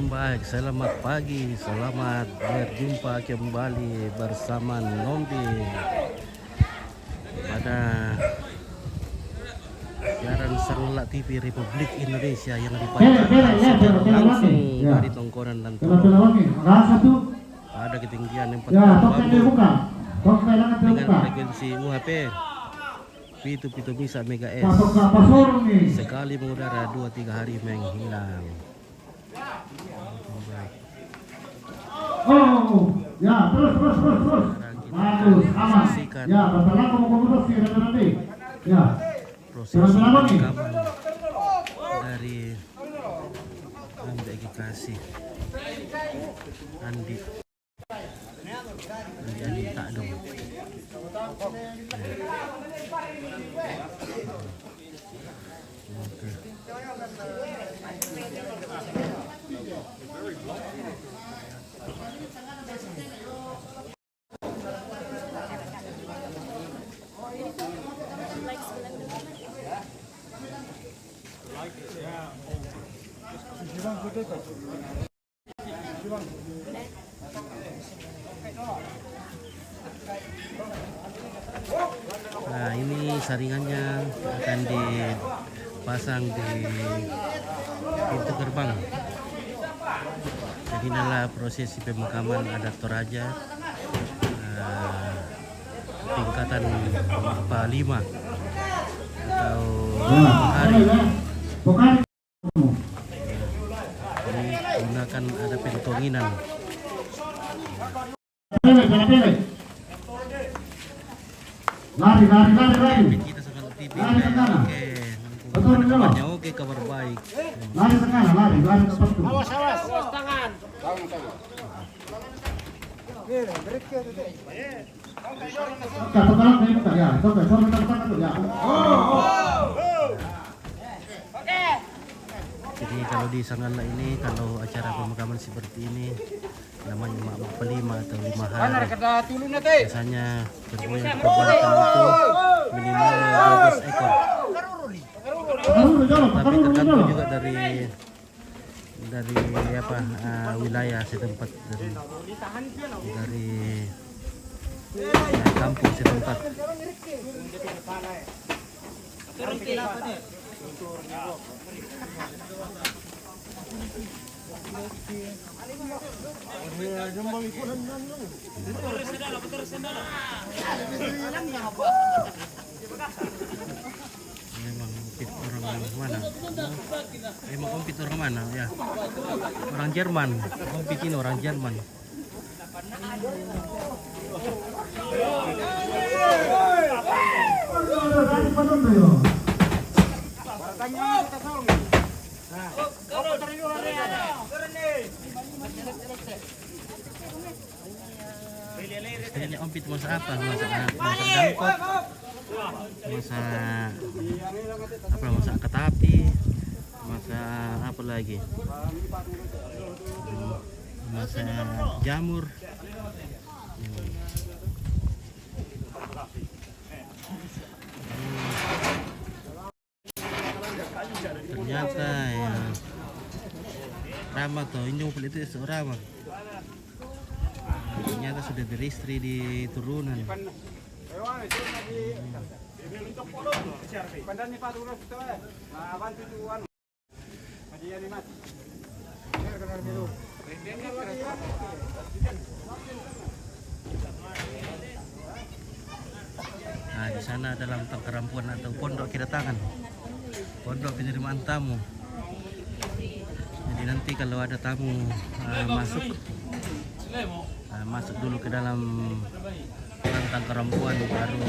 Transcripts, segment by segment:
yang baik, selamat pagi, selamat berjumpa kembali bersama Nombi pada siaran Serulak TV Republik Indonesia yang dipancarkan secara langsung dari Tongkonan dan Toro pada ketinggian 40 dengan frekuensi UHP Pitu bisa Mega S sekali mengudara 2-3 hari menghilang. Ya, terus. Bagus, aman. Ya, bertahan komunikasi nanti. Ya. Proses rekaman dari edukasi Andi tak dong. Nah, ini saringannya akan dipasang di pintu gerbang. Jadi inilah prosesi pemakaman adat Toraja tingkatan 5 atau 5 hari. Ini menggunakan ada pentonginan. Lari. Kita sangat TV. Oke, oke, kabar baik. Lari tengah, lari ke depan. Awas tangan. Jadi kalau di Sanggala ini, kalau acara pemakaman seperti ini namanya mak pelima atau 5 hari, biasanya kerbau yang dikorbankan itu minimal 12 ekor. Tapi tergantung juga dari wilayah setempat, dari kampung setempat. Memang kompit orang mana? Memang kompit orang mana ya? Orang Jerman. Kompit ini orang Jerman. Ini ompit masak apa? Masak dangkot, masak ketapi, masak apa lagi? Masak jamur. Ternyata ya ramah tuh, ini mobil itu seorang. Ternyata sudah beristri di turunan. Nah, di sana dalam kerampuan atau pondok kedatangan, pondok penerimaan tamu. Jadi nanti kalau ada tamu masuk dulu ke dalam lantang kerampuan, baru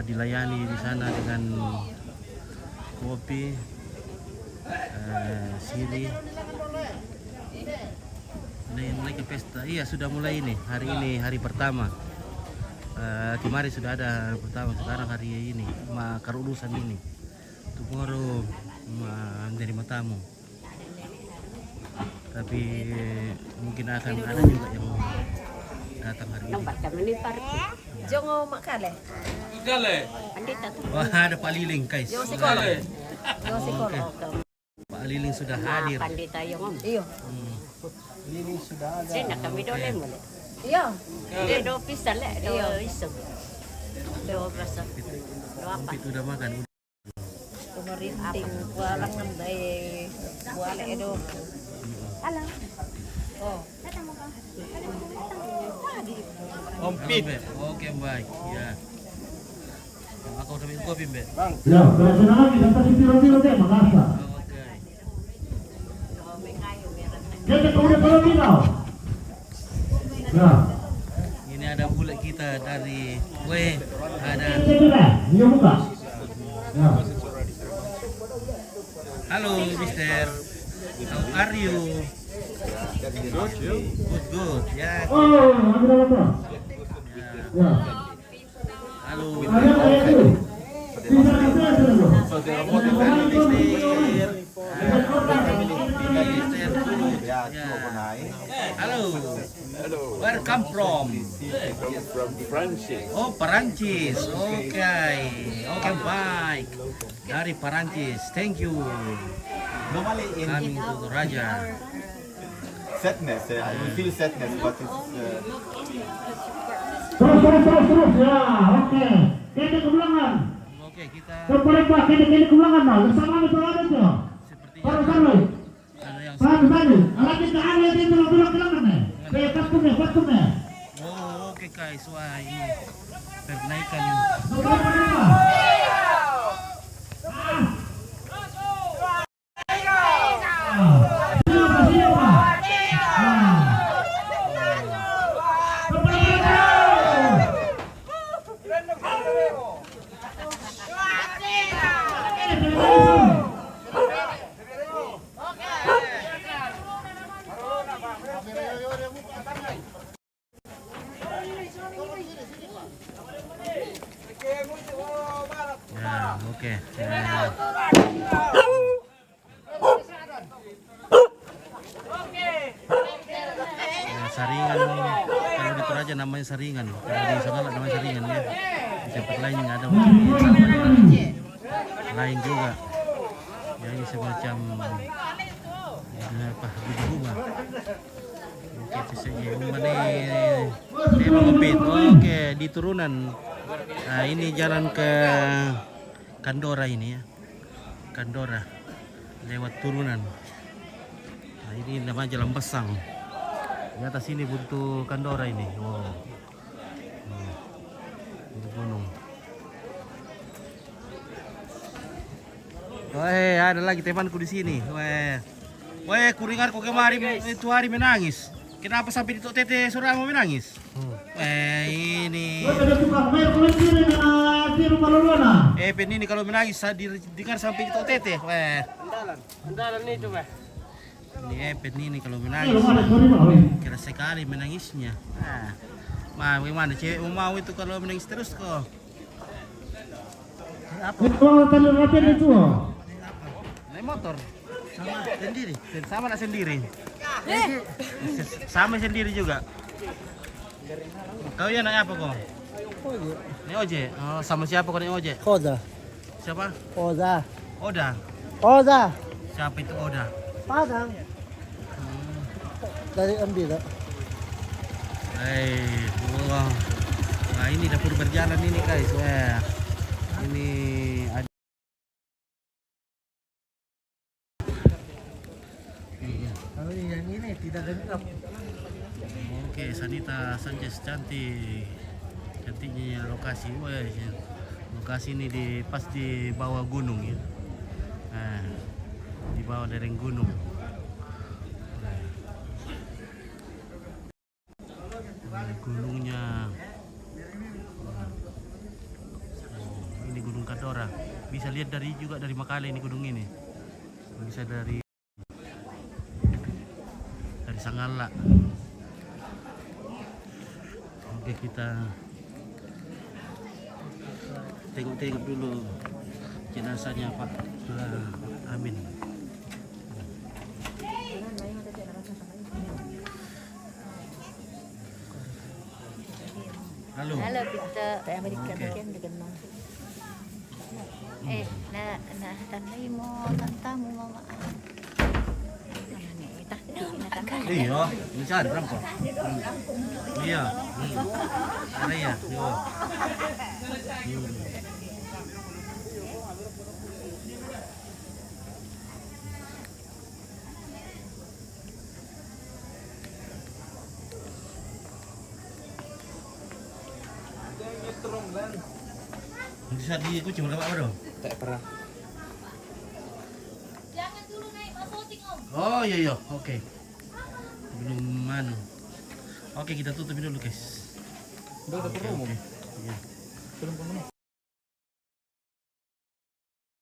dilayani di sana dengan kopi, siri. Mulai ke pesta. Iya, sudah mulai ini. Hari ini hari pertama. Kemarin sudah ada hari pertama, sekarang hari ini kerudusan ini. Tomorrow menerima tamu. Tapi mungkin akan ada juga yang datang hari ini. Jongo makale. Wah, ada Pak Liling, guys. Jongo sekolah. Oke. Pak Pak Liling sudah hadir. Makan di tayo ngom. Iyo. Sina kami dole mo. Iyo. Hindi do pisal do Iyo. iso. Do brasa. Do apa? Kompit udah makan. Pemerinting walang nanday. Wala edo. Alam. Oh. Kompit. Oke, baik. Ya. Aku udah minum kopi, Mbak. Ya, bersama lagi dan tadi tiro-tiro deh, Makassar. Oke. Kita kemudian kalau kita. Ya, Ini ada bule kita dari ada. ini sudah, dia buka. Ya, Halo, Mister. How are you? Good. Ya. oh, ada apa? Ya. Ya, Halo. ada apa itu? Bisa kita dulu. Halo. Where come from? From Francis. Oh, Perancis. Oke, baik. Dari Perancis. Thank you. Normally in Kami untuk Raja. sadness, we feel sadness, but it's Terus. Ya, oke. Kita ke belakang. Oke, kita Kembali Pak, kita ke belakang Pak. Bersama itu ada tuh. sepertinya Taruh. ada yang Satu. Lagi ke arah itu belakang nih. Patumnya. Oh, oke guys. Wah, ini penaikan. Ya, oke. Ya. Ya, saringan kalau di Toraja namanya saringan, kalau di Songalat namanya saringan ya. Di tempat lain nggak ada lain juga. Ya ini semacam apa bunga. Oke, bisa ya mana tema ngopit. Oke, di turunan. Nah, ini jalan ke Kandora ini ya. Kandora lewat turunan. Nah, ini namanya Jalan Besang. Di atas ini buntu Kandora ini. Wow. Ini gunung. Weh, ada lagi temanku di sini. Weh, kuringarku kemarin itu hari menangis. Kenapa sampai di Tete Suramo menangis? Ini. Pen ini kalau menangis dengar sampai di Tete. Andalan itu, Pak. Ini Pen ini kalau menangis. Kira sekali menangisnya. Nah, bagaimana cewek mau itu kalau menangis terus kok? Naik motor. Sama sendiri. Sama sendiri juga. Kau ya naik apa kok? Naik ojek. Oh, sama siapa kau naik ojek? Oda. Siapa? Oda. Oda. Siapa itu Oda? Padang. Dari Ambila. Wow. Nah, ini dapur berjalan ini guys. Wah. Ini ada. Kalau yang ini tidak lengkap. Oke, Sanita Sanchez cantik. Cantiknya lokasi. Wah, lokasi ini pas di bawah gunung ya. Nah, di bawah lereng gunung. Gunungnya ini Gunung Kandora. Bisa lihat juga dari Makale ini gunung ini. Bisa dari Sanggala. Oke, kita tengok-tengok dulu jenazahnya Pak Amin. Halo. Halo kita Amerika Oke. bagian dikenal. Na tanay mo tantamu mama. Iya, bisa ada berapa? Iya. Ada ya. Yo. Bisa di kucing berapa bro? Tak pernah. Oh iya iya, oke. Belum mana. Oke, kita tutup dulu guys. Udah Oke, umum. oke. Iya. Belum